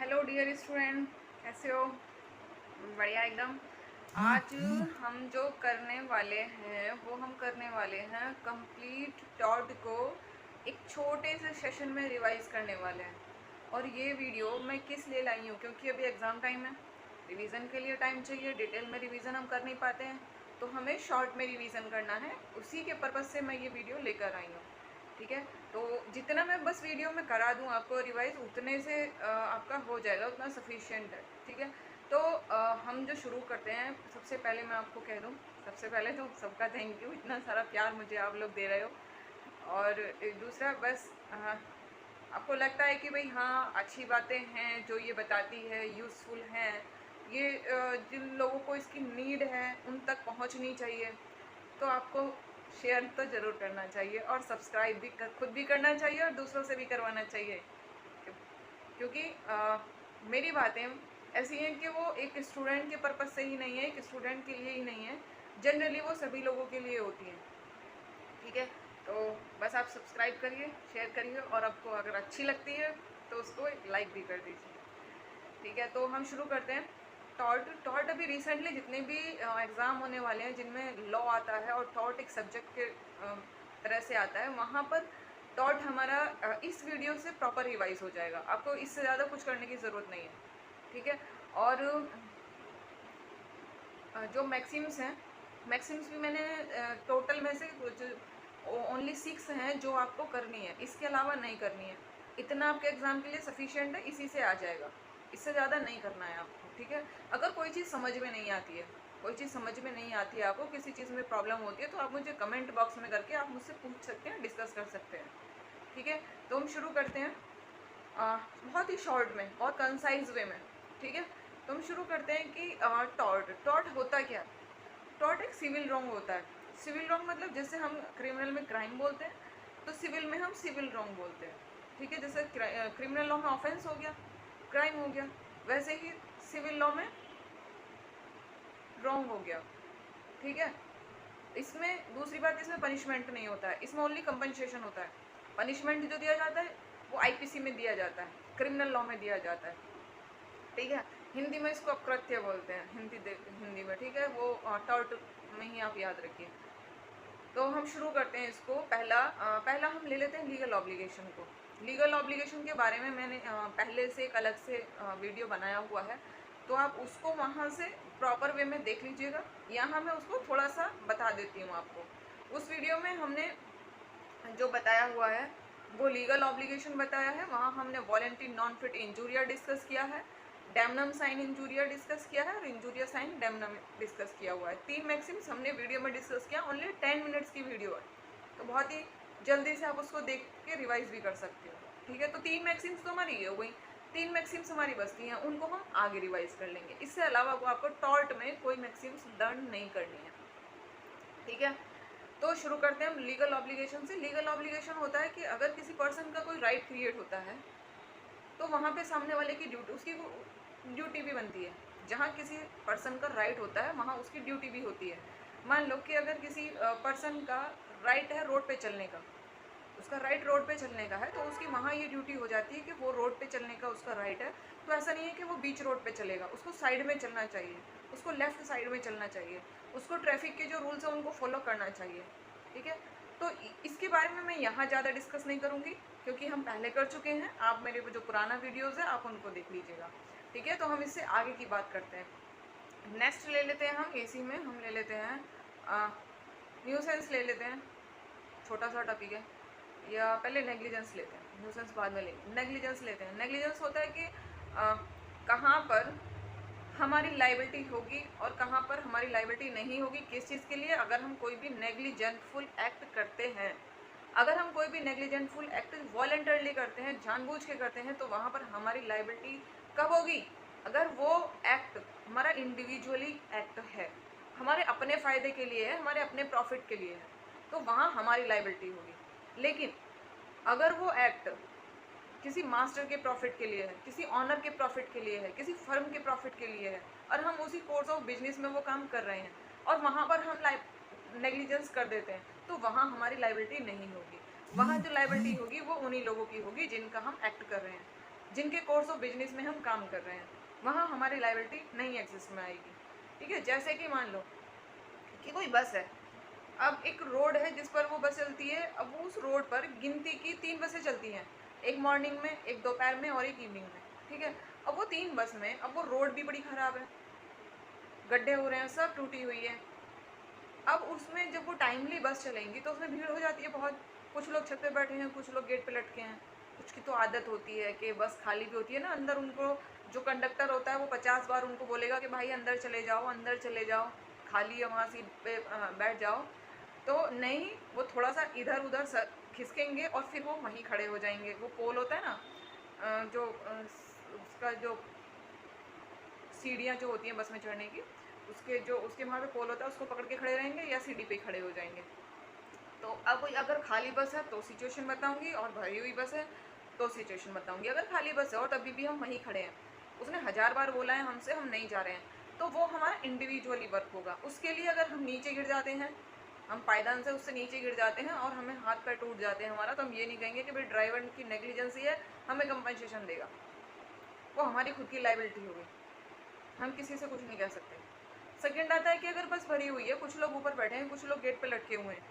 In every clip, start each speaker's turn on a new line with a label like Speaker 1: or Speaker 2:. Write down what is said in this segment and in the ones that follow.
Speaker 1: Hello dear student, कैसे हो? बढ़िया एकदम। आज हम जो करने वाले हैं वो हम करने वाले हैं कंप्लीट टॉट को एक छोटे से सेशन में रिवाइज करने वाले हैं। और ये वीडियो मैं किस लिए लाई हूँ, क्योंकि अभी एग्ज़ाम टाइम है, रिवीजन के लिए टाइम चाहिए। डिटेल में रिवीजन हम कर नहीं पाते हैं, तो हमें शॉर्ट में रिवीजन करना है। उसी के पर्पज़ से मैं ये वीडियो लेकर आई हूँ। ठीक है, तो जितना मैं बस वीडियो में करा दूँ आपको रिवाइज, उतने से आपका हो जाएगा, उतना सफिशिएंट है। ठीक है, तो हम जो शुरू करते हैं, सबसे पहले मैं आपको कह दूँ, सबसे पहले तो सबका थैंक यू, इतना सारा प्यार मुझे आप लोग दे रहे हो। और दूसरा बस आपको लगता है कि भाई हाँ अच्छी बातें हैं जो ये बताती है, यूज़फुल हैं, ये जिन लोगों को इसकी नीड है उन तक पहुंचनी चाहिए, तो आपको शेयर तो ज़रूर करना चाहिए और सब्सक्राइब भी खुद भी करना चाहिए और दूसरों से भी करवाना चाहिए। क्योंकि मेरी बातें ऐसी हैं कि वो एक स्टूडेंट के पर्पज़ से ही नहीं है, एक स्टूडेंट के लिए ही नहीं है, जनरली वो सभी लोगों के लिए होती हैं। ठीक है, तो बस आप सब्सक्राइब करिए, शेयर करिए, और आपको अगर अच्छी लगती है तो उसको एक लाइक भी कर दीजिए। ठीक है, तो हम शुरू करते हैं। टॉट टॉट अभी रिसेंटली जितने भी एग्ज़ाम होने वाले हैं जिनमें लॉ आता है और टॉट एक सब्जेक्ट के तरह से आता है, वहाँ पर टॉट हमारा इस वीडियो से प्रॉपर रिवाइज हो जाएगा। आपको इससे ज़्यादा कुछ करने की ज़रूरत नहीं है। ठीक है, और जो मैक्सिम्स हैं, मैक्सिम्स भी मैंने टोटल में से कुछ ओनली 6 हैं जो आपको करनी है, इसके अलावा नहीं करनी है। इतना आपके एग्ज़ाम के लिए सफिशिएंट है, इसी से आ जाएगा, इससे ज़्यादा नहीं करना है आपको। ठीक है, अगर कोई चीज़ समझ में नहीं आती है, कोई चीज़ समझ में नहीं आती है, आपको किसी चीज़ में प्रॉब्लम होती है, तो आप मुझे कमेंट बॉक्स में करके आप मुझसे पूछ सकते हैं, डिस्कस कर सकते हैं। ठीक है, तो हम शुरू करते हैं बहुत ही शॉर्ट में और कंसाइज वे में। ठीक है, तो हम शुरू करते हैं कि टॉर्ट टॉर्ट होता क्या। टॉर्ट एक सिविल रॉन्ग होता है। सिविल रॉन्ग मतलब जैसे हम क्रिमिनल में क्राइम बोलते हैं, तो सिविल में हम सिविल रॉन्ग बोलते हैं। ठीक है, जैसे क्रिमिनल लॉ में ऑफेंस हो गया, क्राइम हो गया, वैसे ही सिविल लॉ में रॉन्ग हो गया। ठीक है, इसमें दूसरी बात, इसमें पनिशमेंट नहीं होता है, इसमें ओनली कंपनसेशन होता है। पनिशमेंट जो दिया जाता है वो आईपीसी में दिया जाता है, क्रिमिनल लॉ में दिया जाता है। ठीक है, हिंदी में इसको अकृत्य बोलते हैं, हिंदी में। ठीक है, वो टॉर्ट में ही आप याद रखिए। तो हम शुरू करते हैं इसको। पहला हम ले लेते हैं लीगल ऑब्लिगेशन को। लीगल ऑब्लिगेशन के बारे में मैंने पहले से एक अलग से वीडियो बनाया हुआ है, तो आप उसको वहाँ से प्रॉपर वे में देख लीजिएगा। यहाँ मैं उसको थोड़ा सा बता देती हूँ आपको। उस वीडियो में हमने जो बताया हुआ है वो लीगल ऑब्लिगेशन बताया है। वहाँ हमने voluntary non fit injuria discuss किया है, डैमनम साइन इंजूरिया डिस्कस किया है, और इंजूरिया साइन डैमनम डिस्कस किया हुआ है। 3 मैक्सिम्स हमने वीडियो में डिस्कस किया। ओनली 10 मिनट्स की वीडियो है, तो बहुत ही जल्दी से आप उसको देख के रिवाइज भी कर सकते हो। ठीक है, तो 3 मैक्सिम्स तो हमारी ये हो गई। 3 मैक्सिम्स हमारी बचती हैं, उनको हम आगे रिवाइज कर लेंगे। इससे अलावा वो आपको टॉर्ट में कोई मैक्सिम्स लर्न नहीं करनी है। ठीक है, तो शुरू करते हैं हम लीगल ऑब्लिगेशन से। लीगल ऑब्लिगेशन होता है कि अगर किसी पर्सन का कोई राइट क्रिएट होता है, तो वहाँ पे सामने वाले की ड्यूटी, उसकी ड्यूटी भी बनती है। जहाँ किसी पर्सन का राइट होता है वहाँ उसकी ड्यूटी भी होती है। मान लो कि अगर किसी पर्सन का राइट है रोड पे चलने का, उसका राइट रोड पे चलने का है, तो उसकी वहाँ ये ड्यूटी हो जाती है कि वो रोड पे चलने का उसका राइट है। तो ऐसा नहीं है कि वो बीच रोड पे चलेगा, उसको साइड में चलना चाहिए, उसको लेफ्ट साइड में चलना चाहिए, उसको ट्रैफिक के जो रूल्स हैं उनको फॉलो करना चाहिए। ठीक है, तो इसके बारे में मैं यहाँ ज़्यादा डिस्कस नहीं करूँगी, क्योंकि हम पहले कर चुके हैं। आप मेरे जो पुराना वीडियोज़ है आप उनको देख लीजिएगा। ठीक है, तो हम इससे आगे की बात करते हैं। नेक्स्ट ले लेते हैं हम एसी में, हम ले लेते हैं न्यूसेंस ले लेते हैं, छोटा सा टॉपिक है। या पहले नेग्लिजेंस लेते हैं, न्यूसेंस बाद में लेंगे। नेग्लिजेंस लेते हैं। नेग्लिजेंस होता है कि कहाँ पर हमारी लाइबिलिटी होगी और कहाँ पर हमारी लाइबिलिटी नहीं होगी, किस चीज़ के लिए। अगर हम कोई भी नेग्लिजेंटफुल एक्ट करते हैं, अगर हम कोई भी नेग्लिजेंटफुल एक्ट वॉलंटरली करते हैं, जानबूझ के करते हैं, तो वहाँ पर हमारी लाइबिलिटी कब होगी? अगर वो एक्ट हमारा इंडिविजुअली एक्ट है, हमारे अपने फ़ायदे के लिए है, हमारे अपने प्रॉफिट के लिए है, तो वहाँ हमारी लाइबिलिटी होगी। लेकिन अगर वो एक्ट किसी मास्टर के प्रॉफिट के लिए है, किसी ऑनर के प्रॉफिट के लिए है, किसी फर्म के प्रॉफिट के लिए है, और हम उसी कोर्स ऑफ बिजनेस में वो काम कर रहे हैं, और वहाँ पर हम नेग्लिजेंस कर देते हैं, तो वहाँ हमारी लाइबिलिटी नहीं होगी। वहाँ जो लाइबिलिटी होगी वो उन्हीं लोगों की होगी जिनका हम एक्ट कर रहे हैं। जिनके कोर्स ऑफ बिजनेस में हम काम कर रहे हैं, वहाँ हमारी लाइबिलिटी नहीं एग्जिस्ट में आएगी। ठीक है, जैसे कि मान लो कि कोई बस है, अब एक रोड है जिस पर वो बस चलती है, अब वो उस रोड पर गिनती की 3 बसें चलती हैं, एक मॉर्निंग में, एक दोपहर में और एक इवनिंग में। ठीक है, अब वो 3 बस में, अब वो रोड भी बड़ी ख़राब है, गड्ढे हो रहे हैं, सब टूटी हुई है। अब उसमें जब वो टाइमली बस चलेंगी तो उसमें भीड़ हो जाती है बहुत। कुछ लोग छत पे बैठे हैं, कुछ लोग गेट पे लटके हैं। कुछ की तो आदत होती है कि बस खाली भी होती है ना, अंदर उनको जो कंडक्टर होता है वो 50 बार उनको बोलेगा कि भाई अंदर चले जाओ, अंदर चले जाओ, खाली है वहाँ सीट पे बैठ जाओ। तो नहीं, वो थोड़ा सा इधर उधर खिसकेंगे और फिर वो वहीं खड़े हो जाएंगे। वो पोल होता है ना, उसका जो सीढ़ियाँ जो होती हैं बस में चढ़ने की, उसके वहाँ पे पोल होता है, उसको पकड़ के खड़े रहेंगे या सीढ़ी पे खड़े हो जाएंगे। तो अब अगर खाली बस है तो सिचुएशन बताऊंगी, और भरी हुई बस है तो सिचुएशन बताऊंगी। अगर खाली बस है और तभी भी हम वहीं खड़े हैं, उसने 1000 बार बोला है हमसे हम नहीं जा रहे हैं, तो वो हमारा इंडिविजुअली वर्क होगा। उसके लिए अगर हम नीचे गिर जाते हैं, हम पायदान से उससे नीचे गिर जाते हैं और हमें हाथ पैर टूट जाते हैं हमारा, तो हम ये नहीं कहेंगे कि भाई ड्राइवर की नेग्लिजेंसी है, हमें कंपनसेशन देगा। वो हमारी खुद की लाइबिलिटी होगी, हम किसी से कुछ नहीं कह सकते। सेकेंड आता है कि अगर बस भरी हुई है, कुछ लोग ऊपर बैठे हैं, कुछ लोग गेट पे लटके हुए हैं,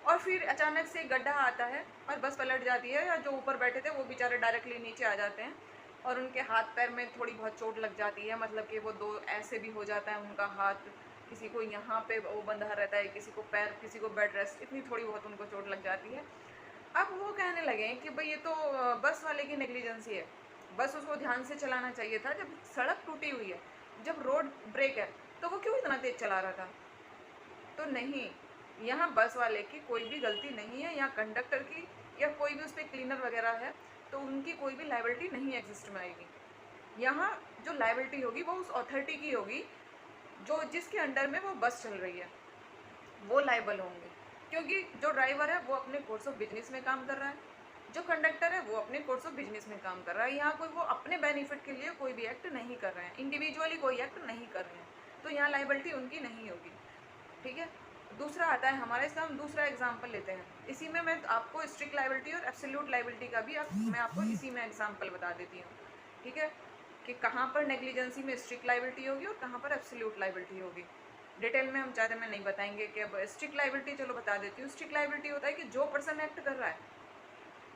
Speaker 1: और फिर अचानक से गड्ढा आता है और बस पलट जाती है, या जो ऊपर बैठे थे वो बेचारे डायरेक्टली नीचे आ जाते हैं और उनके हाथ पैर में थोड़ी बहुत चोट लग जाती है। मतलब कि वो दो ऐसे भी हो जाता है उनका हाथ, किसी को यहाँ पे वो बंधा रहता है, किसी को पैर, किसी को बेड रेस्ट, इतनी थोड़ी बहुत उनको चोट लग जाती है। अब वो कहने लगे कि भाई ये तो बस वाले की नेग्लिजेंसी है, बस उसको ध्यान से चलाना चाहिए था, जब सड़क टूटी हुई है, जब रोड ब्रेक है, तो वो क्यों इतना तेज चला रहा था। तो नहीं, यहाँ बस वाले की कोई भी गलती नहीं है, या कंडक्टर की, या कोई भी उस पर क्लीनर वगैरह है तो उनकी कोई भी लाइबिलिटी नहीं एग्जिस्ट में आएगी। यहाँ जो लाइबिलिटी होगी वो उस अथॉरिटी की होगी जो जिसके अंडर में वो बस चल रही है, वो लाइबल होंगे। क्योंकि जो ड्राइवर है वो अपने कोर्स ऑफ बिजनेस में काम कर रहा है, जो कंडक्टर है वो अपने कोर्स ऑफ बिजनेस में काम कर रहा है। यहाँ कोई वो अपने बेनिफिट के लिए कोई भी एक्ट नहीं कर रहे हैं, इंडिविजुअली कोई एक्ट नहीं कर रहे हैं, तो यहाँ लाइबिलिटी उनकी नहीं होगी। ठीक है, दूसरा आता है हमारा, इसका हम दूसरा एग्जाम्पल लेते हैं। इसी में मैं आपको स्ट्रिक्ट लाइबिलिटी और एब्सोल्यूट लाइबिलिटी का भी मैं आपको इसी में एग्जाम्पल बता देती हूँ। ठीक है, कि कहाँ पर नेग्लिजेंसी में स्ट्रिक्ट लाइबिलिटी होगी और कहाँ पर एब्सोल्यूट लाइबिलिटी होगी। डिटेल में हम ज़्यादा में नहीं बताएंगे कि अब स्ट्रिक्ट लाइबिलिटी चलो बता देती हूँ। स्ट्रिक्ट लाइबिलिटी होता है कि जो पर्सन एक्ट कर रहा है,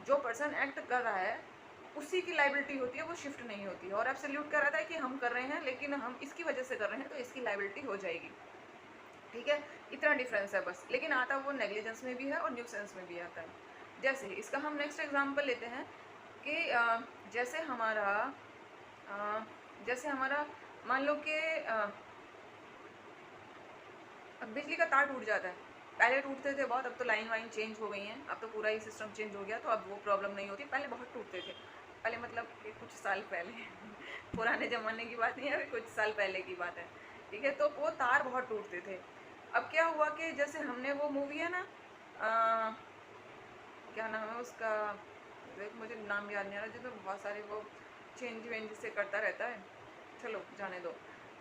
Speaker 1: जो पर्सन एक्ट कर रहा है उसी की लाइबिलिटी होती है, वो शिफ्ट नहीं होती है। और एब्सोल्यूट कर रहा था कि हम कर रहे हैं लेकिन हम इसकी वजह से कर रहे हैं तो इसकी लाइबिलिटी हो जाएगी। ठीक है, इतना डिफरेंस है बस, लेकिन आता वो नेग्लिजेंस में भी है और न्यूसेंस में भी आता है। जैसे इसका हम नेक्स्ट एग्जांपल लेते हैं कि जैसे हमारा मान लो कि अब बिजली का तार टूट जाता है। पहले टूटते थे बहुत, अब तो लाइन वाइन चेंज हो गई हैं, अब तो पूरा ही सिस्टम चेंज हो गया, तो अब वो प्रॉब्लम नहीं होती। पहले बहुत टूटते थे, पहले मतलब कि कुछ साल पहले पुराने ज़माने की बात नहीं है, कुछ साल पहले की बात है। ठीक है, तो वो तार बहुत टूटते थे। अब क्या हुआ कि जैसे हमने वो मूवी है ना, क्या नाम है उसका, मुझे नाम याद नहीं आ रहा, जिसमें बहुत सारे वो चेंज वेंज से करता रहता है, चलो जाने दो।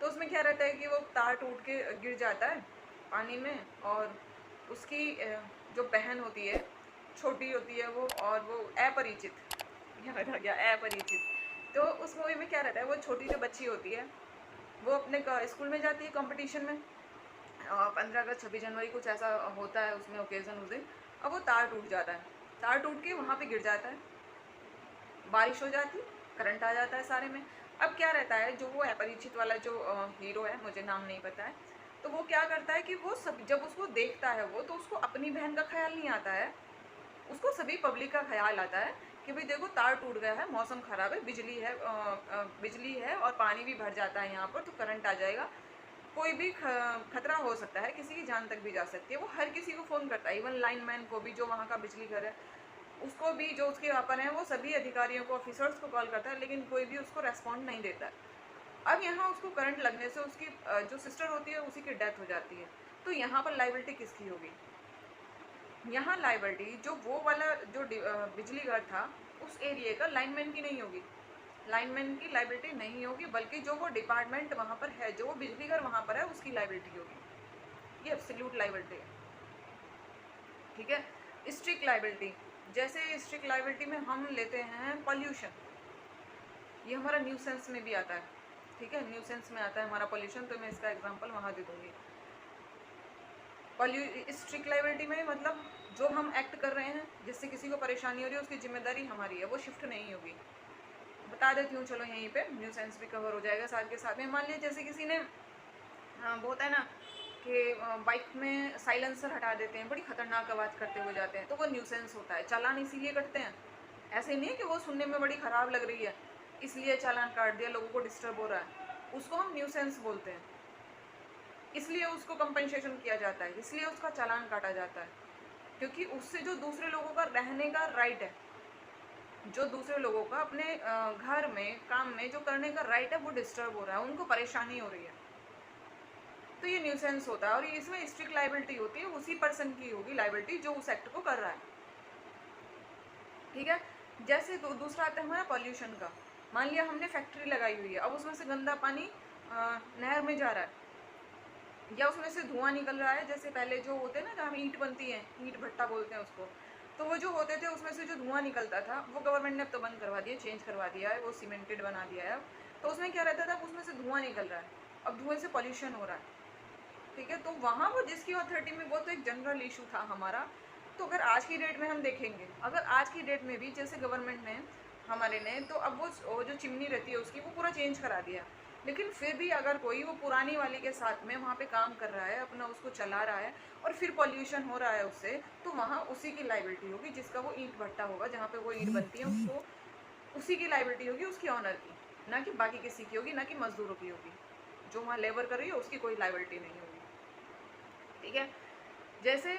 Speaker 1: तो उसमें क्या रहता है कि वो तार टूट के गिर जाता है पानी में, और उसकी जो बहन होती है, छोटी होती है वो, और वो अपरिचित, याद आ गया, अपरिचित। तो उस मूवी में क्या रहता है, वो छोटी जो बच्ची होती है वो अपने स्कूल में जाती है कंपटीशन में, 15 अगस्त 26 जनवरी कुछ ऐसा होता है उसमें ओकेज़न उस दिन। अब वो तार टूट जाता है, तार टूट के वहाँ पे गिर जाता है, बारिश हो जाती, करंट आ जाता है सारे में। अब क्या रहता है, जो वो अपरिचित वाला जो हीरो है, मुझे नाम नहीं पता है, तो वो क्या करता है कि वो सब जब उसको देखता है वो, तो उसको अपनी बहन का ख्याल नहीं आता है, उसको सभी पब्लिक का ख्याल आता है कि भाई देखो तार टूट गया है, मौसम ख़राब है, बिजली है और पानी भी भर जाता है यहाँ पर, तो करंट आ जाएगा, कोई भी खतरा हो सकता है, किसी की जान तक भी जा सकती है। वो हर किसी को फ़ोन करता है, इवन लाइनमैन को भी, जो वहाँ का बिजली घर है उसको भी, जो उसके वहाँ पर हैं, वो सभी अधिकारियों को, ऑफिसर्स को कॉल करता है, लेकिन कोई भी उसको रेस्पॉन्ड नहीं देता है। अब यहाँ उसको करंट लगने से उसकी जो सिस्टर होती है उसी की डेथ हो जाती है। तो यहाँ पर लाइबिलिटी किसकी होगी? यहाँ लाइबिलिटी जो वो वाला जो बिजली घर था उस एरिया का लाइनमैन की नहीं होगी, लाइनमैन की लाइबिलिटी नहीं होगी, बल्कि जो वो डिपार्टमेंट वहाँ पर है, जो वो बिजली घर वहाँ पर है, उसकी लाइबिलिटी होगी। ये एब्सोल्यूट लाइबिलिटी है। ठीक है, स्ट्रिक्ट लाइबिलिटी, जैसे स्ट्रिक्ट लाइबिलिटी में हम लेते हैं पॉल्यूशन। ये हमारा न्यूसेंस में भी आता है, ठीक है, न्यूसेंस में आता है हमारा पॉल्यूशन, तो मैं इसका एग्जांपल वहाँ दे दूँगी। स्ट्रिक्ट लाइबिलिटी में मतलब जो हम एक्ट कर रहे हैं जिससे किसी को परेशानी हो रही है उसकी जिम्मेदारी हमारी है, वो शिफ्ट नहीं होगी। बता देती हूँ चलो यहीं पे, न्यूसेंस भी कवर हो जाएगा साथ के साथ में। मान लीजिए जैसे किसी ने वो होता है ना कि बाइक में साइलेंसर हटा देते हैं, बड़ी खतरनाक आवाज़ करते हुए जाते हैं, तो वो न्यूसेंस होता है। चालान इसीलिए कटते हैं, ऐसे नहीं है कि वो सुनने में बड़ी ख़राब लग रही है इसलिए चालान काट दिया, लोगों को डिस्टर्ब हो रहा है, उसको हम न्यूसेंस बोलते हैं, इसलिए उसको कंपनसेशन किया जाता है, इसलिए उसका चालान काटा जाता है, क्योंकि उससे जो दूसरे लोगों का रहने का राइट है, जो दूसरे लोगों का अपने घर में काम में जो करने का राइट है वो डिस्टर्ब हो रहा है, उनको परेशानी हो रही है, तो ये न्यूसेंस होता है। और इसमें स्ट्रिक्ट लाइबिलिटी होती है, उसी पर्सन की होगी लाइबिलिटी जो उस एक्ट को कर रहा है, ठीक है। जैसे दूसरा आता है हमारा पॉल्यूशन का। मान लिया हमने फैक्ट्री लगाई हुई है, अब उसमें से गंदा पानी नहर में जा रहा है या उसमें से धुआं निकल रहा है। जैसे पहले जो होते हैं ना जहाँ ईंट बनती है, ईंट भट्टा बोलते हैं उसको, तो वो जो होते थे उसमें से जो धुआं निकलता था वो गवर्नमेंट ने अब तो बंद करवा दिया, चेंज करवा दिया है, वो सीमेंटेड बना दिया है। तो उसमें क्या रहता था, उसमें से धुआं निकल रहा है, अब धुएं से पॉल्यूशन हो रहा है, ठीक है। तो वहाँ वो जिसकी अथॉरिटी में, वो तो एक जनरल इशू था हमारा। तो अगर आज की डेट में हम देखेंगे, अगर आज की डेट में भी जैसे गवर्नमेंट ने हमारे ने, तो अब वो जो चिमनी रहती है उसकी वो पूरा चेंज करा दिया, लेकिन फिर भी अगर कोई वो पुरानी वाली के साथ में वहाँ पे काम कर रहा है, अपना उसको चला रहा है और फिर पॉल्यूशन हो रहा है उससे, तो वहाँ उसी की लाइबिलिटी होगी, जिसका वो ईंट भट्टा होगा जहाँ पे वो ईंट बनती है, उसको उसी की लाइबिलिटी होगी, उसकी ऑनर की, ना कि बाकी किसी की होगी, ना कि मजदूरों की होगी। जो वहाँ लेबर कर रही है उसकी कोई लाइबिलिटी नहीं होगी, ठीक है। जैसे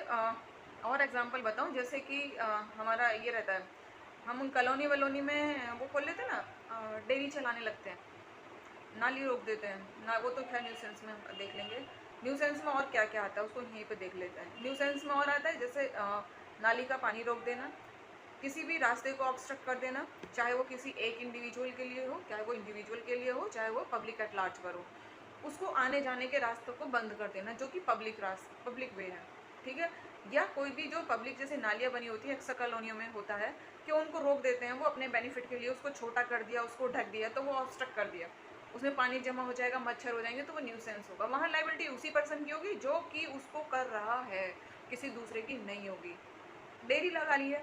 Speaker 1: और एग्जांपल बताऊं, जैसे कि हमारा ये रहता है, हम उन कॉलोनी वलोनी में वो खोल लेते हैं ना, डेयरी चलाने लगते हैं, नाली रोक देते हैं ना, वो तो खैर न्यूसेंस में हम देख लेंगे। न्यूसेंस में और क्या क्या आता है उसको यहीं पे देख लेते हैं। न्यूसेंस में और आता है जैसे नाली का पानी रोक देना, किसी भी रास्ते को ऑब्स्ट्रक्ट कर देना, चाहे वो किसी एक इंडिविजुअल के लिए हो, चाहे वो इंडिविजुअल के लिए हो, चाहे वो पब्लिक एट लार्ज पर हो, उसको आने जाने के रास्तों को बंद कर देना जो कि पब्लिक वे है, ठीक है। या कोई भी जो पब्लिक जैसे नालियाँ बनी होती है अक्सर कॉलोनियों में होता है कि उनको रोक देते हैं, वो अपने बेनिफिट के लिए उसको छोटा कर दिया, उसको ढक दिया, तो वो ऑब्स्ट्रक्ट कर दिया, उसमें पानी जमा हो जाएगा, मच्छर हो जाएंगे, तो वो न्यूसेंस होगा। वहाँ लाइबिलिटी उसी पर्सन की होगी जो कि उसको कर रहा है, किसी दूसरे की नहीं होगी। डेयरी लगा ली है,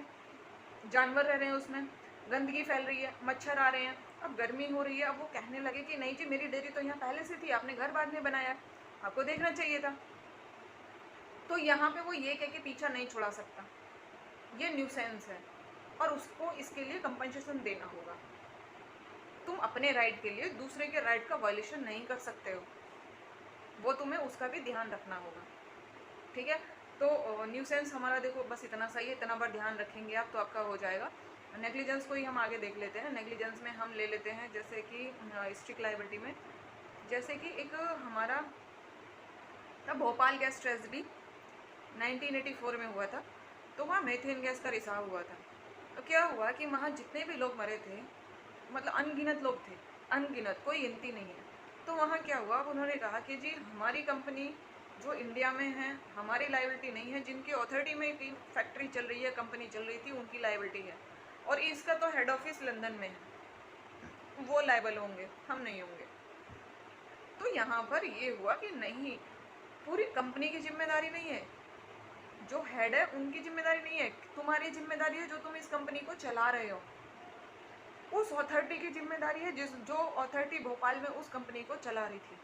Speaker 1: जानवर रह रहे हैं उसमें, गंदगी फैल रही है, मच्छर आ रहे हैं, अब गर्मी हो रही है, अब वो कहने लगे कि नहीं जी मेरी डेयरी तो यहाँ पहले से थी, आपने घर बाद में बनाया, आपको देखना चाहिए था, तो यहाँ पे वो ये कह के पीछा नहीं छुड़ा सकता, ये न्यूसेंस है और उसको इसके लिए कंपनसेशन देना होगा। तुम अपने राइट के लिए दूसरे के राइट का वायलेशन नहीं कर सकते हो, वो तुम्हें उसका भी ध्यान रखना होगा, ठीक है। तो न्यूसेंस हमारा देखो बस इतना सही है, इतना बार ध्यान रखेंगे आप तो आपका हो जाएगा। नेग्लिजेंस को ही हम आगे देख लेते हैं। नेग्लिजेंस में हम ले लेते हैं जैसे कि स्ट्रिक्ट लाइबिलिटी में, जैसे कि एक हमारा था भोपाल गैस ट्रेजेडी 1984 में हुआ था, तो वहाँ मेथेन गैस का रिसाव हुआ था। तो क्या हुआ कि वहाँ जितने भी लोग मरे थे, मतलब अनगिनत लोग थे, अनगिनत, कोई गिनती नहीं है। तो वहाँ क्या हुआ, अब उन्होंने कहा कि जी हमारी कंपनी जो इंडिया में है हमारी लाइबिलिटी नहीं है, जिनकी अथॉरिटी में की फैक्ट्री चल रही है, कंपनी चल रही थी, उनकी लाइबिलिटी है, और इसका तो हेड ऑफिस लंदन में है, वो लाइबल होंगे, हम नहीं होंगे। तो यहाँ पर ये हुआ कि नहीं, पूरी कंपनी की जिम्मेदारी नहीं है, जो हेड है उनकी जिम्मेदारी नहीं है, तुम्हारी जिम्मेदारी है जो तुम इस कंपनी को चला रहे हो, उस अथॉरिटी की जिम्मेदारी है जो अथॉरिटी भोपाल में उस कंपनी को चला रही थी,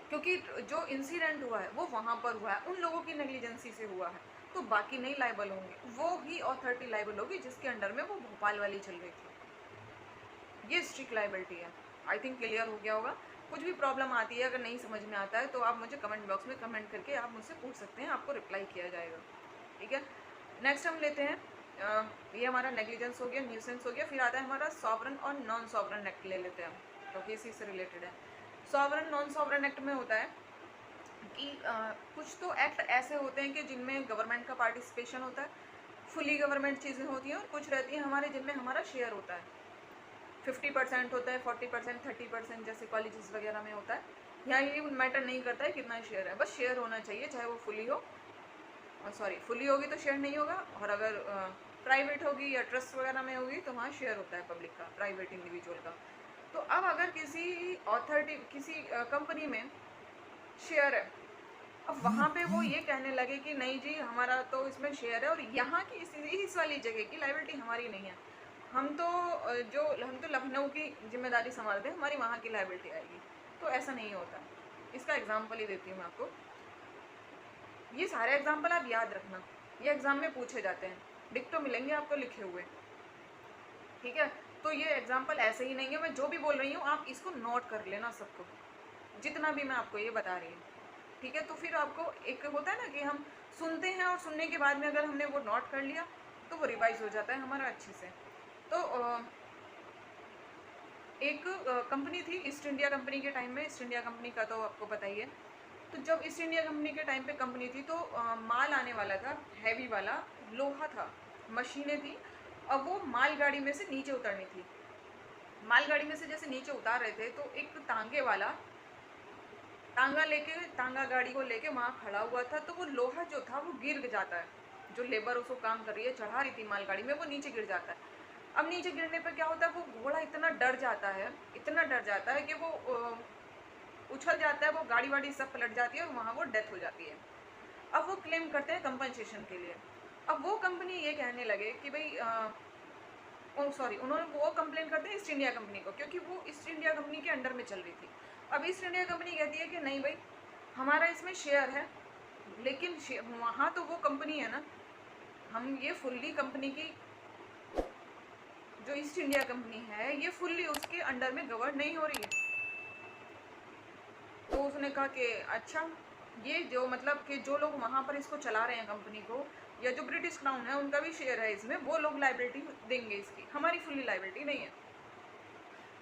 Speaker 1: क्योंकि जो इंसिडेंट हुआ है वो वहाँ पर हुआ है, उन लोगों की नेग्लिजेंसी से हुआ है, तो बाकी नहीं लाइबल होंगे, वो ही अथॉरिटी लाइबल होगी जिसके अंडर में वो भोपाल वाली चल रही थी। ये स्ट्रिक्ट लाइबिलिटी है। आई थिंक क्लियर हो गया होगा। कुछ भी प्रॉब्लम आती है, अगर नहीं समझ में आता है तो आप मुझे कमेंट बॉक्स में कमेंट करके आप मुझसे पूछ सकते हैं, आपको रिप्लाई किया जाएगा, ठीक है। नेक्स्ट हम लेते हैं ये हमारा नेग्लिजेंस हो गया, न्यूसेंस हो गया, फिर आता है हमारा सॉवरन और नॉन सॉवरन एक्ट ले लेते हैं हम, क्योंकि इसी से रिलेटेड है। सॉवरन नॉन सॉवरन एक्ट में होता है कि कुछ तो एक्ट ऐसे होते हैं कि जिनमें गवर्नमेंट का पार्टिसिपेशन होता है, फुली गवर्नमेंट चीज़ें होती हैं, और कुछ रहती हैं हमारे जिनमें हमारा शेयर होता है, 50% होता है, 40%, 30%, जैसे कॉलेजेस वगैरह में होता है। यहाँ ये मैटर नहीं करता है कितना शेयर है, बस शेयर होना चाहिए, चाहे वो फुली हो, सॉरी फुली होगी तो शेयर नहीं होगा, और अगर प्राइवेट होगी या ट्रस्ट वगैरह में होगी तो वहाँ शेयर होता है पब्लिक का, प्राइवेट इंडिविजुअल का। तो अब अगर किसी अथॉरिटी, किसी कंपनी में शेयर है, अब वहाँ पे वो ये कहने लगे कि नहीं जी हमारा तो इसमें शेयर है और यहाँ की इस वाली जगह की लायबिलिटी हमारी नहीं है, हम तो हम तो लखनऊ की जिम्मेदारी संभालते हैं, हमारी वहाँ की लायबिलिटी आएगी। तो ऐसा नहीं होता। इसका एग्जाम्पल ही देती हूँ मैं आपको। ये सारे एग्जाम्पल आप याद रखना, ये एग्जाम में पूछे जाते हैं, डिक्टो मिलेंगे आपको लिखे हुए, ठीक है। तो ये एग्जाम्पल ऐसे ही नहीं है, मैं जो भी बोल रही हूँ आप इसको नोट कर लेना सबको, जितना भी मैं आपको ये बता रही हूँ, ठीक है। तो फिर आपको एक होता है ना कि हम सुनते हैं और सुनने के बाद में अगर हमने वो नोट कर लिया तो वो रिवाइज हो जाता है हमारा अच्छे से। तो एक कंपनी थी ईस्ट इंडिया कंपनी के टाइम में, ईस्ट इंडिया कंपनी का तो आपको पता ही है। तो जब ईस्ट इंडिया कंपनी के टाइम पे कंपनी थी तो माल आने वाला था, हैवी वाला लोहा था, मशीनें थी, अब वो मालगाड़ी में से नीचे उतरनी थी। मालगाड़ी में से जैसे नीचे उतार रहे थे तो एक तांगे वाला तांगा गाड़ी को लेके वहाँ खड़ा हुआ था, तो वो लोहा जो था वो गिर जाता है, जो लेबर उसको काम कर रही है, चढ़ा रही थी मालगाड़ी में, वो नीचे गिर जाता है। अब नीचे गिरने पर क्या होता है, वो घोड़ा इतना डर जाता है, इतना डर जाता है कि वो उछल जाता है, वो गाड़ी वाड़ी सब पलट जाती है और वहाँ वो डेथ हो जाती है। अब वो क्लेम करते हैं कंपनसेशन के लिए। अब वो कंपनी ये कहने लगे कि भाई उन्होंने वो कंप्लेन करते हैं ईस्ट इंडिया कंपनी को, क्योंकि वो ईस्ट इंडिया कंपनी के अंडर में चल रही थी। अब ईस्ट इंडिया कंपनी कहती है कि नहीं भाई हमारा इसमें शेयर है, लेकिन वहाँ तो वो कंपनी है ना, हम ये फुल्ली कंपनी की, जो ईस्ट इंडिया कंपनी है ये फुल्ली उसके अंडर में गवर्न नहीं हो रही है। तो उसने कहा कि अच्छा, ये जो मतलब कि जो लोग वहाँ पर इसको चला रहे हैं कंपनी को, या जो ब्रिटिश क्राउन है उनका भी शेयर है इसमें, वो लोग लायबिलिटी देंगे इसकी, हमारी फुल्ली लायबिलिटी नहीं है।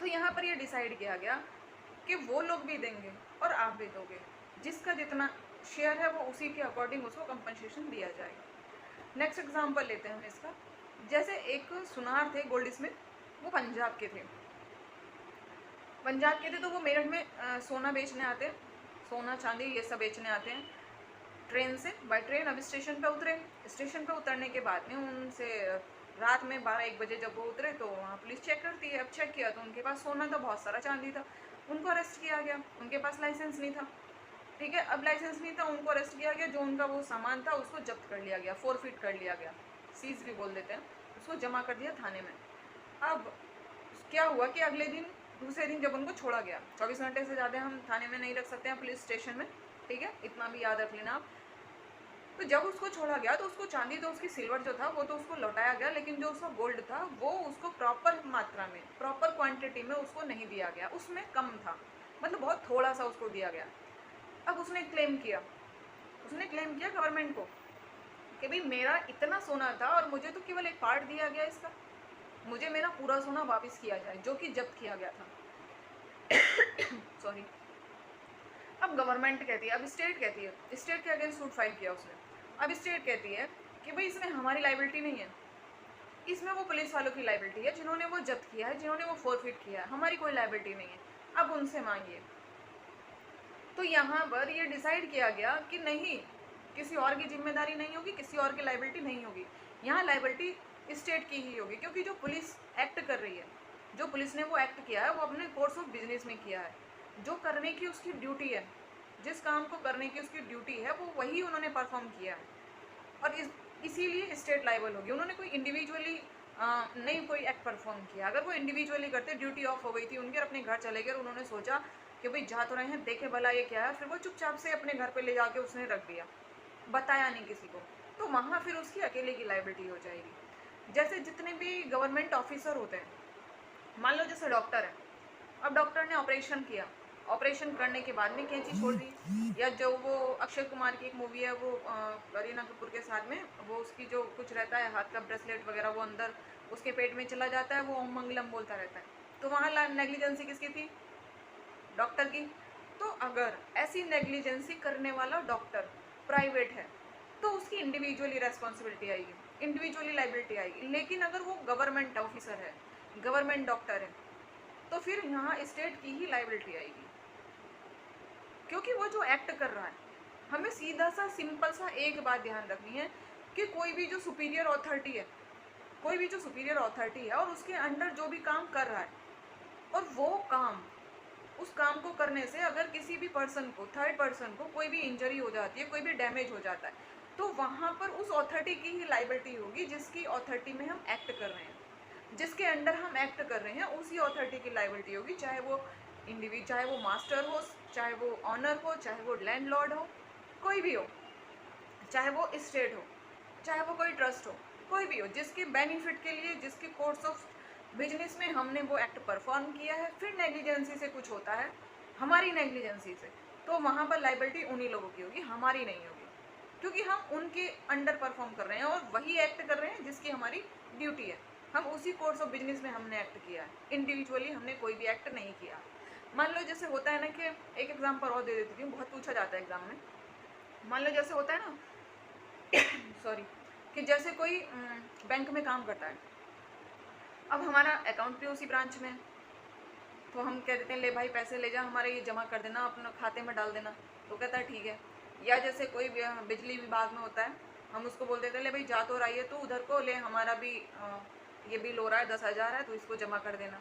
Speaker 1: तो यहाँ पर ये डिसाइड किया गया कि वो लोग भी देंगे और आप भी दोगे, जिसका जितना शेयर है वो उसी के अकॉर्डिंग उसको कंपनसेशन दिया जाएगा। नेक्स्ट एग्जाम्पल लेते हैं हम इसका। जैसे एक सुनार थे गोल्ड स्मिथ, वो पंजाब के थे, तो वो मेरठ में सोना बेचने आते हैं, सोना चांदी ये सब बेचने आते हैं ट्रेन से, बाय ट्रेन। अब स्टेशन पे उतरे, स्टेशन पे उतरने के बाद में उनसे रात में 12-1 बजे जब वो उतरे तो वहाँ पुलिस चेक करती है। अब चेक किया तो उनके पास सोना था, बहुत सारा चांदी था, उनको अरेस्ट किया गया। उनके पास लाइसेंस नहीं था, ठीक है। अब लाइसेंस नहीं था, उनको अरेस्ट किया गया, जो उनका वो सामान था उसको जब्त कर लिया गया, फोरफिट कर लिया गया, सीज भी बोल देते हैं, उसको जमा कर दिया थाने में। अब क्या हुआ कि अगले दिन, दूसरे दिन जब उनको छोड़ा गया, 24 घंटे से ज़्यादा हम थाने में नहीं रख सकते हैं पुलिस स्टेशन में, ठीक है, इतना भी याद रख लेना आप। तो जब उसको छोड़ा गया तो उसको चांदी तो उसकी सिल्वर जो था वो तो उसको लौटाया गया, लेकिन जो उसका गोल्ड था वो उसको प्रॉपर मात्रा में, प्रॉपर क्वांटिटी में उसको नहीं दिया गया, उसमें कम था, मतलब बहुत थोड़ा सा उसको दिया गया। अब उसने क्लेम किया गवर्नमेंट को कि भाई मेरा इतना सोना था और मुझे तो केवल एक पार्ट दिया गया इसका, मुझे मेरा पूरा सोना वापस किया जाए जो कि जब्त किया गया था। सॉरी। अब गवर्नमेंट कहती है, अब स्टेट कहती है, स्टेट के अगेंस्ट सूट फाइल किया उसने। अब स्टेट कहती है कि भाई इसमें हमारी लायबिलिटी नहीं है, इसमें वो पुलिस वालों की लायबिलिटी है जिन्होंने वो जब्त किया है, जिन्होंने वो फोरफिट किया है, हमारी कोई लायबिलिटी नहीं है, अब उनसे मांगिए। तो यहाँ पर ये डिसाइड किया गया कि नहीं, किसी और की जिम्मेदारी नहीं होगी, किसी और की लायबिलिटी नहीं होगी, यहाँ लायबिलिटी स्टेट की ही होगी, क्योंकि जो पुलिस एक्ट कर रही है, जो पुलिस ने वो एक्ट किया है वो अपने कोर्स ऑफ बिजनेस में किया है, जो करने की उसकी ड्यूटी है, जिस काम को करने की उसकी ड्यूटी है वो वही उन्होंने परफॉर्म किया है, और इसीलिए स्टेट लायबल होगी। उन्होंने कोई इंडिविजुअली नहीं कोई एक्ट परफॉर्म किया, अगर वो इंडिविजुअली करते, ड्यूटी ऑफ हो गई थी उनके, अपने घर चले गए, उन्होंने सोचा कि भाई जा तो रहे हैं, देखे भला ये क्या है, फिर वो चुपचाप से अपने घर पे ले जाके उसने रख दिया, बताया नहीं किसी को, तो वहाँ फिर उसकी अकेले की लायबिलिटी हो जाएगी। जैसे जितने भी गवर्नमेंट ऑफिसर होते हैं, मान लो जैसे डॉक्टर है, अब डॉक्टर ने ऑपरेशन किया, ऑपरेशन करने के बाद में कैंची छोड़ दी, या जो वो अक्षय कुमार की एक मूवी है वो करीना कपूर के साथ में, वो उसकी जो कुछ रहता है हाथ का ब्रेसलेट वगैरह वो अंदर उसके पेट में चला जाता है, वो ओम मंगलम बोलता रहता है, तो वहाँ नेग्लिजेंसी किसकी थी, डॉक्टर की। तो अगर ऐसी नेग्लिजेंसी करने वाला डॉक्टर प्राइवेट है तो उसकी इंडिविजुअली रेस्पॉन्सिबिलिटी आएगी, इंडिविजुअली लाइबिलिटी आएगी, लेकिन अगर वो गवर्नमेंट ऑफिसर है, गवर्नमेंट डॉक्टर है, तो फिर यहाँ स्टेट की ही लाइबिलिटी आएगी, क्योंकि वो जो एक्ट कर रहा है। हमें सीधा सा सिंपल सा एक बात ध्यान रखनी है कि कोई भी जो सुपीरियर अथॉरिटी है कोई भी जो सुपीरियर अथॉरिटी है और उसके अंडर जो भी काम कर रहा है, और वो काम, उस काम को करने से अगर किसी भी पर्सन को, थर्ड पर्सन को कोई भी इंजरी हो जाती है, कोई भी डैमेज हो जाता है, तो वहाँ पर उस अथॉरिटी की ही लाइबिलिटी होगी जिसकी अथॉरिटी में हम एक्ट कर रहे हैं, जिसके अंडर हम एक्ट कर रहे हैं उसी अथॉरिटी की लाइबिलिटी होगी, चाहे वो इंडिविजुअल, चाहे वो मास्टर हो, चाहे वो ऑनर हो, चाहे वो लैंडलॉर्ड हो, कोई भी हो, चाहे वो स्टेट हो, चाहे वो कोई ट्रस्ट हो, कोई भी हो, जिसके बेनिफिट के लिए, जिसके कोर्स ऑफ बिजनेस में हमने वो एक्ट परफॉर्म किया है, फिर नेग्लिजेंसी से कुछ होता है, हमारी नेग्लिजेंसी से, तो वहाँ पर लाइबिलिटी उन्हीं लोगों की होगी, हमारी नहीं होगी, क्योंकि हम उनके अंडर परफॉर्म कर रहे हैं और वही एक्ट कर रहे हैं जिसकी हमारी ड्यूटी है। हम उसी कोर्स ऑफ बिजनेस में हमने एक्ट किया है, इंडिविजुअली हमने कोई भी एक्ट नहीं किया। मान लो जैसे होता है ना कि एक एग्जाम्पल और दे देती हूँ, बहुत पूछा जाता है एग्जाम में। मान लो जैसे होता है ना सॉरी, कि जैसे कोई बैंक में काम करता है, अब हमारा अकाउंट भी उसी ब्रांच में है, तो हम कह देते हैं ले भाई पैसे ले जा, हमारे ये जमा कर देना, अपना खाते में डाल देना, तो कहता है ठीक है। या जैसे कोई बिजली विभाग में होता है, हम उसको बोल देते हैं ले भाई जा तो रही है तो उधर को ले, हमारा भी ये बिल हो रहा है 10,000 है, तो इसको जमा कर देना।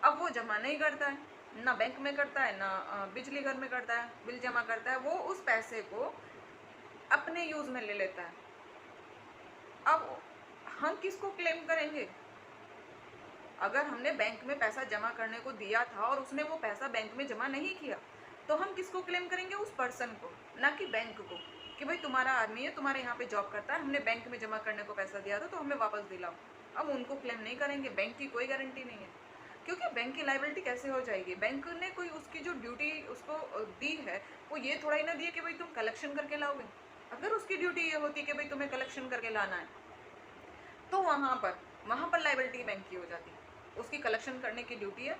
Speaker 1: अब वो जमा नहीं करता है, ना बैंक में करता है, ना बिजली घर में करता है, बिल जमा करता है, वो उस पैसे को अपने यूज में ले लेता है। अब हम किसको क्लेम करेंगे? अगर हमने बैंक में पैसा जमा करने को दिया था और उसने वो पैसा बैंक में जमा नहीं किया, तो हम किसको क्लेम करेंगे? उस पर्सन को, ना कि बैंक को, कि भाई तुम्हारा आदमी है, तुम्हारे यहाँ पे जॉब करता है, हमने बैंक में जमा करने को पैसा दिया था तो हमें वापस दिलाओ। अब उनको क्लेम नहीं करेंगे, बैंक की कोई गारंटी नहीं है, क्योंकि बैंक की लाइबिलिटी कैसे हो जाएगी? बैंक ने कोई उसकी जो ड्यूटी उसको दी है, वो ये थोड़ा ही ना दी है कि भाई तुम कलेक्शन करके लाओगे। अगर उसकी ड्यूटी ये होती कि भाई तुम्हें कलेक्शन करके लाना है, तो वहाँ पर लाइबिलिटी बैंक की हो जाती है। उसकी कलेक्शन करने की ड्यूटी है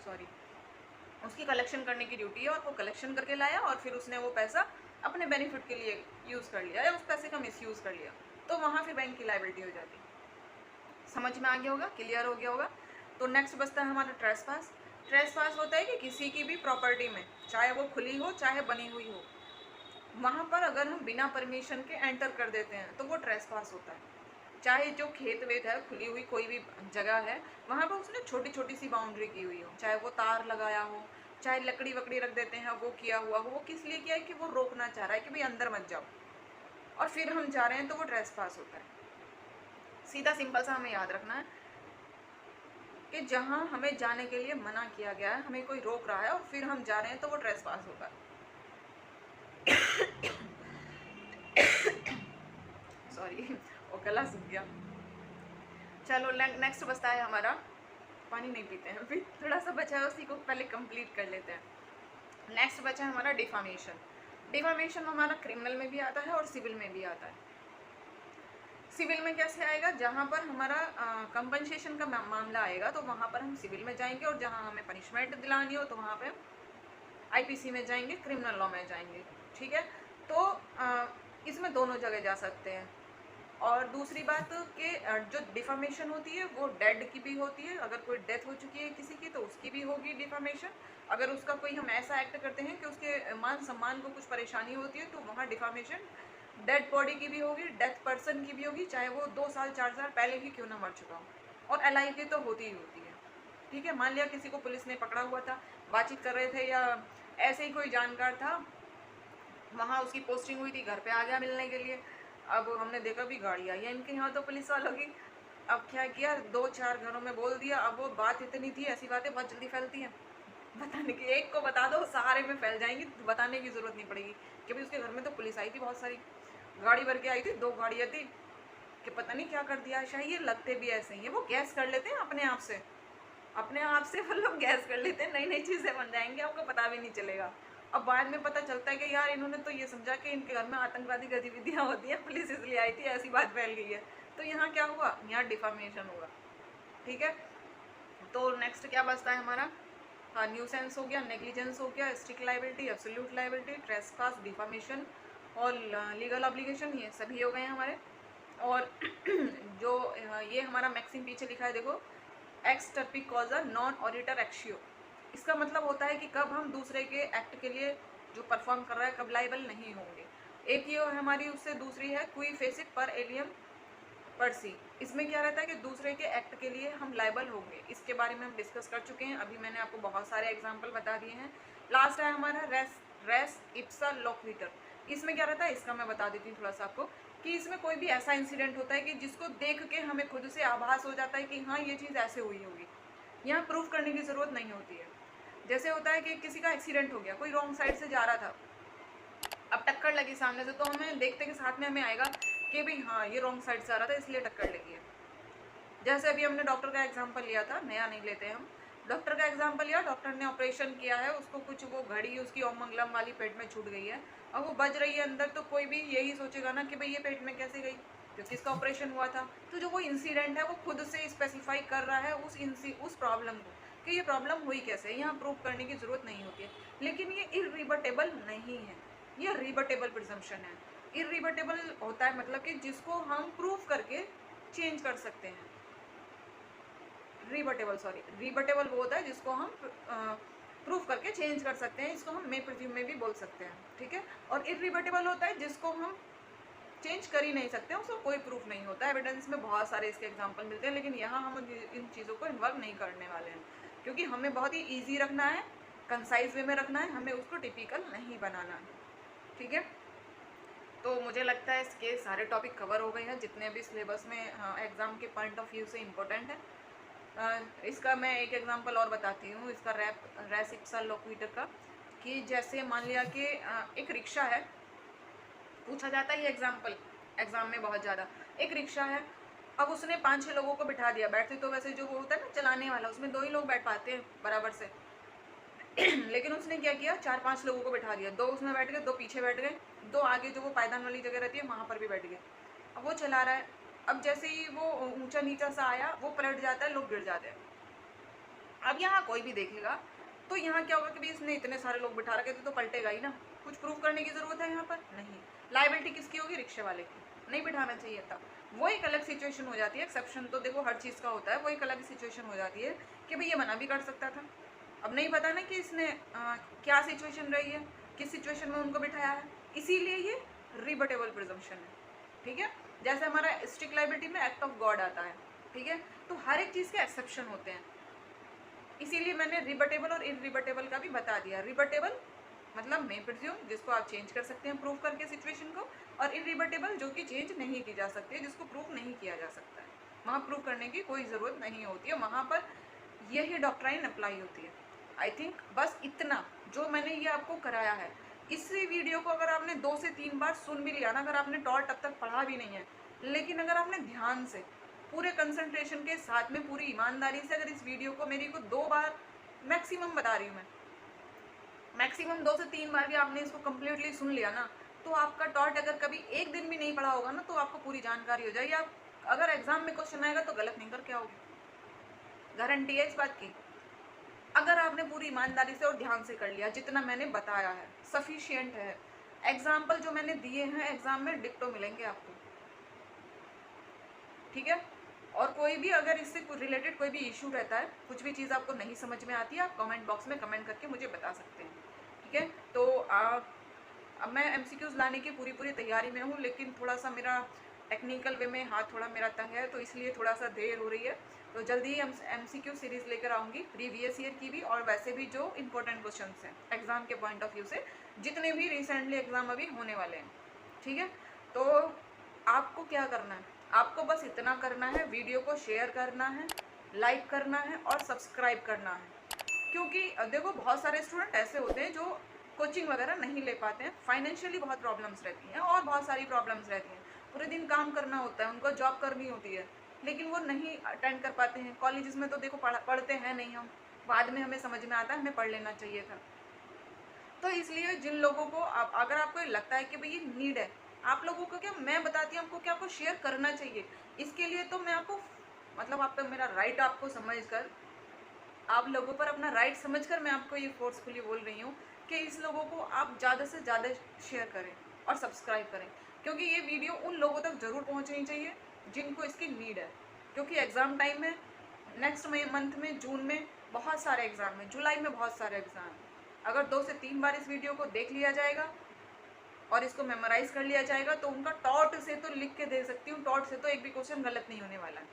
Speaker 1: सॉरी, उसकी कलेक्शन करने की ड्यूटी है और वो कलेक्शन करके लाया और फिर उसने वो पैसा अपने बेनिफिट के लिए यूज़ कर लिया या उस पैसे का मिसयूज़ कर लिया, तो वहाँ फिर बैंक की लाइबिलिटी हो जाती है। समझ में आ गया होगा, क्लियर हो गया होगा। तो नेक्स्ट बचता है हमारा ट्रेसपास। ट्रेसपास होता है कि किसी की भी प्रॉपर्टी में, चाहे वो खुली हो चाहे बनी हुई हो, वहाँ पर अगर हम बिना परमिशन के एंटर कर देते हैं तो वो ट्रेसपास होता है। चाहे जो खेत वेत है, खुली हुई कोई भी जगह है, वहाँ पर उसने छोटी छोटी सी बाउंड्री की हुई हो, चाहे वो तार लगाया हो, चाहे लकड़ी वकड़ी रख देते हैं, वो किया हुआ हो, वो किस लिए किया है? कि वो रोकना चाह रहा है कि भाई अंदर मत जाओ, और फिर हम जा रहे हैं तो वो ट्रेसपास होता है। सीधा सिंपल सा हमें याद रखना है कि जहाँ हमें जाने के लिए मना किया गया है, हमें कोई रोक रहा है और फिर हम जा रहे हैं तो वो ट्रेसपास होता है। सॉरी वो गला सूख गया। चलो नेक्स्ट बचता है हमारा, पानी नहीं पीते हैं अभी, थोड़ा सा बचा है, उसी को पहले कंप्लीट कर लेते हैं। नेक्स्ट बचा है हमारा डिफामेशन। डिफामेशन हमारा क्रिमिनल में भी आता है और सिविल में भी आता है। सिविल में कैसे आएगा? जहाँ पर हमारा कंपनसेशन का मामला आएगा तो वहाँ पर हम सिविल में जाएंगे, और जहाँ हमें पनिशमेंट दिलानी हो तो वहाँ पे आईपीसी में जाएंगे, क्रिमिनल लॉ में जाएंगे। ठीक है, तो इसमें दोनों जगह जा सकते हैं। और दूसरी बात कि जो डिफामेशन होती है वो डेड की भी होती है, अगर कोई डेथ हो चुकी है किसी की तो उसकी भी होगी डिफामेशन। अगर उसका कोई हम ऐसा एक्ट करते हैं कि उसके मान सम्मान को कुछ परेशानी होती है तो वहाँ डिफामेशन डेड बॉडी की भी होगी, डेथ पर्सन की भी होगी, चाहे वो 2 साल 4 साल पहले ही क्यों ना मर चुका हो, और एलआई की तो होती ही होती है। ठीक है, मान लिया किसी को पुलिस ने पकड़ा हुआ था, बातचीत कर रहे थे, या ऐसे ही कोई जानकार था, वहाँ उसकी पोस्टिंग हुई थी, घर पे आ गया मिलने के लिए, अब हमने देखा भी गाड़ी आई है इनके यहाँ तो पुलिस वालों की। अब क्या किया, 2-4 घरों में बोल दिया। अब वो बात इतनी थी, ऐसी बातें बहुत जल्दी फैलती हैं, बताने की एक को बता दो सहारे में फैल जाएंगी, बताने की ज़रूरत नहीं पड़ेगी कि भाई उसके घर में तो पुलिस आई थी, बहुत सारी गाड़ी भर के आई थी, 2 गाड़ियाँ थी, कि पता नहीं क्या कर दिया। शायद ये लगते भी ऐसे ही है, वो गैस कर लेते हैं अपने आप से, वो लोग गैस कर लेते हैं, नई नई चीज़ें बन जाएंगी, आपको पता भी नहीं चलेगा। अब बाद में पता चलता है कि यार इन्होंने तो ये समझा कि इनके घर में आतंकवादी गतिविधियाँ होती हैं, पुलिस इसलिए आई थी, ऐसी बात फैल गई है। तो यहाँ क्या हुआ? यहाँ डिफामेशन होगा। ठीक है, तो नेक्स्ट क्या बचता है हमारा? हाँ, न्यूसेंस हो गया, नेग्लिजेंस हो गया, strict liability, absolute liability, trespass, defamation और लीगल ऑब्लिगेशन, ये सभी हो गए हमारे। और जो ये हमारा मैक्सिम पीछे लिखा है देखो, एक्स टर्पिक कॉजा नॉन ऑडिटर एक्शियो, इसका मतलब होता है कि कब हम दूसरे के एक्ट के लिए जो परफॉर्म कर रहा है कब लाइबल नहीं होंगे। एक ये हमारी उससे दूसरी है क्वी फेसिट पर एलियम पर्सी, इसमें क्या रहता है कि दूसरे के एक्ट के लिए हम लायबल होंगे, इसके बारे में हम डिस्कस कर चुके हैं। अभी मैंने आपको बहुत सारे एग्जाम्पल बता दिए हैं। लास्ट है हमारा रेस इप्सा लोक्विटर। इसमें क्या रहता है, इसका मैं बता देती हूँ थोड़ा सा आपको, कि इसमें कोई भी ऐसा इंसिडेंट होता है कि जिसको देख के हमें खुद से आभास हो जाता है कि हाँ ये चीज़ ऐसे हुई होगी, यहाँ प्रूफ करने की ज़रूरत नहीं होती है। जैसे होता है कि किसी का एक्सीडेंट हो गया, कोई रॉन्ग साइड से जा रहा था, अब टक्कर लगी सामने से, तो हमें देखते के साथ में हमें आएगा कि भाई हाँ ये रॉन्ग साइड से आ रहा था इसलिए टक्कर लगी है। जैसे अभी हमने डॉक्टर का एग्जांपल लिया था, नया नहीं लेते हम, डॉक्टर का एग्जांपल लिया, डॉक्टर ने ऑपरेशन किया है, उसको कुछ वो घड़ी उसकी ओमंगलम वाली पेट में छूट गई है, अब वो बज रही है अंदर, तो कोई भी यही सोचेगा ना कि भाई ये पेट में कैसे गई, क्योंकि इसका ऑपरेशन हुआ था। तो जो वो इंसिडेंट है वो खुद से स्पेसिफाई कर रहा है उस प्रॉब्लम को, कि ये प्रॉब्लम हुई कैसे, यहाँ प्रूव करने की ज़रूरत नहीं होती है। लेकिन ये इरिबटेबल नहीं है, ये रिबटेबल प्रिजम्पशन है। इरिबटेबल होता है मतलब कि जिसको हम प्रूव करके चेंज कर सकते हैं। रिबटेबल वो होता है जिसको हम प्रूफ करके चेंज कर सकते हैं, इसको हम मे प्रिज्यूम में भी बोल सकते हैं, ठीक है। और इरिबटेबल होता है जिसको हम चेंज कर ही नहीं सकते, उसको कोई प्रूफ नहीं होता। एविडेंस में बहुत सारे इसके एग्जांपल मिलते हैं, लेकिन यहाँ हम इन चीज़ों को इन्वॉल्व नहीं करने वाले हैं, क्योंकि हमें बहुत ही ईजी रखना है, कंसाइज वे में रखना है, हमें उसको टिपिकल नहीं बनाना है, ठीक है। तो मुझे लगता है इसके सारे टॉपिक कवर हो गए हैं जितने भी सिलेबस में एग्ज़ाम के पॉइंट ऑफ व्यू से इम्पोर्टेंट है। इसका मैं एक एग्जांपल और बताती हूँ, इसका रेस इप्सा लोक्विटर का, कि जैसे मान लिया कि एक रिक्शा है, पूछा जाता है ये एग्जाम में बहुत ज़्यादा। एक रिक्शा है, अब उसने 5-6 लोगों को बिठा दिया, बैठते तो वैसे जो वो होता है ना चलाने वाला, उसमें 2 ही लोग बैठ पाते हैं बराबर से लेकिन उसने क्या किया, 4-5 लोगों को बिठा दिया, 2 उसमें बैठ गए, 2 पीछे बैठ गए, 2 आगे जो वो पायदान वाली जगह रहती है वहाँ पर भी बैठ गए। अब वो चला रहा है, अब जैसे ही वो ऊंचा नीचा सा आया, वो पलट जाता है, लोग गिर जाते हैं। अब यहाँ कोई भी देखेगा तो यहाँ क्या होगा कि भाई इसने इतने सारे लोग बिठा रखे थे तो पलटेगा ही ना, कुछ प्रूफ करने की ज़रूरत है यहाँ पर नहीं। लाइबिलिटी किसकी होगी, रिक्शे वाले की, नहीं बिठाना चाहिए था। वो एक अलग सिचुएशन हो जाती है, एक्सेप्शन तो देखो हर चीज़ का होता है, वो एक अलग सिचुएशन हो जाती है कि भाई ये मना भी कर सकता था। अब नहीं पता ना कि इसने क्या सिचुएशन रही है, किस सिचुएशन में उनको बिठाया है, इसीलिए ये रिबटेबल प्रिजम्पशन है, ठीक है। जैसे हमारा स्ट्रिक्ट लाइबिलिटी में एक्ट ऑफ गॉड आता है, ठीक है, तो हर एक चीज़ के एक्सेप्शन होते हैं, इसीलिए मैंने रिबटेबल और इरिबटेबल का भी बता दिया। रिबटेबल मतलब मे प्रिज्यूम, जिसको आप चेंज कर सकते हैं प्रूफ करके सिचुएशन को, और इरिबटेबल जो कि चेंज नहीं की जा सकती है, जिसको प्रूफ नहीं किया जा सकता है, वहाँ प्रूफ करने की कोई ज़रूरत नहीं होती है, वहाँ पर यही डॉक्ट्राइन अप्लाई होती है। आई थिंक बस इतना जो मैंने ये आपको कराया है, इसी वीडियो को अगर आपने 2 से 3 बार सुन भी लिया ना, अगर आपने टॉट अब तक पढ़ा भी नहीं है, लेकिन अगर आपने ध्यान से पूरे कंसंट्रेशन के साथ में पूरी ईमानदारी से अगर इस वीडियो को मेरी को 2 बार मैक्सिमम बता रही हूँ मैं, मैक्सिमम 2 से 3 बार भी आपने इसको कम्प्लीटली सुन लिया ना, तो आपका टॉट अगर कभी एक दिन भी नहीं पढ़ा होगा ना, तो आपको पूरी जानकारी हो जाएगी। आप अगर एग्जाम में क्वेश्चन आएगा तो गलत नहीं करके आओगे, गारंटी है इस बात की। अगर आपने पूरी ईमानदारी से और ध्यान से कर लिया, जितना मैंने बताया है सफिशिएंट है। एग्जाम्पल जो मैंने दिए हैं एग्जाम में डिक्टो मिलेंगे आपको, ठीक है। और कोई भी अगर इससे रिलेटेड कोई भी इशू रहता है, कुछ भी चीज़ आपको नहीं समझ में आती है, आप कमेंट बॉक्स में कमेंट करके मुझे बता सकते हैं, ठीक है। तो अब मैं एमसीक्यूज़ लाने की पूरी तैयारी में हूँ, लेकिन थोड़ा सा मेरा टेक्निकल वे में हाथ थोड़ा मेरा तंग है, तो इसलिए थोड़ा सा देर हो रही है। तो जल्दी ही एमसीक्यू सीरीज़ लेकर आऊँगी, प्रीवियस ईयर की भी और वैसे भी जो इंपॉर्टेंट क्वेश्चन हैं एग्ज़ाम के पॉइंट ऑफ व्यू से, जितने भी रिसेंटली एग्ज़ाम अभी होने वाले हैं, ठीक है। तो आपको क्या करना है, आपको बस इतना करना है, वीडियो को शेयर करना है, लाइक करना है और सब्सक्राइब करना है। क्योंकि देखो बहुत सारे स्टूडेंट ऐसे होते हैं जो कोचिंग वगैरह नहीं ले पाते हैं, फाइनेंशियली बहुत प्रॉब्लम्स रहती हैं और बहुत सारी प्रॉब्लम्स रहती हैं, पूरे दिन काम करना होता है, उनको जॉब करनी होती है, लेकिन वो नहीं अटेंड कर पाते हैं। कॉलेजेस में तो देखो पढ़ते हैं नहीं हम, बाद में हमें समझ में आता है हमें पढ़ लेना चाहिए था। तो इसलिए जिन लोगों को अगर आपको लगता है कि भाई ये नीड है, आप लोगों को क्या मैं बताती हूँ आपको, क्या आपको शेयर करना चाहिए। इसके लिए तो मैं आपको मतलब आप पे मेरा राइट आपको समझकर, आप लोगों पर अपना राइट समझकर मैं आपको ये फोर्सफुली बोल रही हूँ कि इस लोगों को आप ज़्यादा से ज़्यादा शेयर करें और सब्सक्राइब करें, क्योंकि ये वीडियो उन लोगों तक ज़रूर पहुँचनी चाहिए जिनको इसकी नीड है। क्योंकि एग्ज़ाम टाइम है, नेक्स्ट मंथ में जून में बहुत सारे एग्ज़ाम हैं, जुलाई में बहुत सारे एग्ज़ाम हैं। अगर 2 से 3 बार इस वीडियो को देख लिया जाएगा और इसको मेमोराइज कर लिया जाएगा तो उनका टॉट से तो लिख के दे सकती हूँ, टॉट से तो एक भी क्वेश्चन गलत नहीं होने वाला है।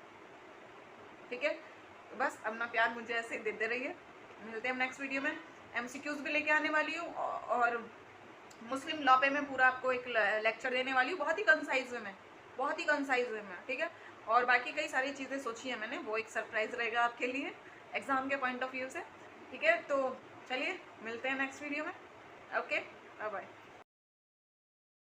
Speaker 1: ठीक है, तो बस अपना प्यार मुझे ऐसे ही देते रहिए। मिलते हैं नेक्स्ट वीडियो में। MCQs भी लेके आने वाली हूँ और मुस्लिम लॉ पे मैं पूरा आपको एक लेक्चर देने वाली हूँ, बहुत ही कंसाइज वे में, बहुत ही कंसाइज वे में। ठीक है, और बाकी कई सारी चीज़ें सोची है मैंने, वो एक सरप्राइज रहेगा आपके लिए एग्ज़ाम के पॉइंट ऑफ व्यू से। ठीक है, तो चलिए मिलते हैं नेक्स्ट वीडियो में। Okay, bye bye.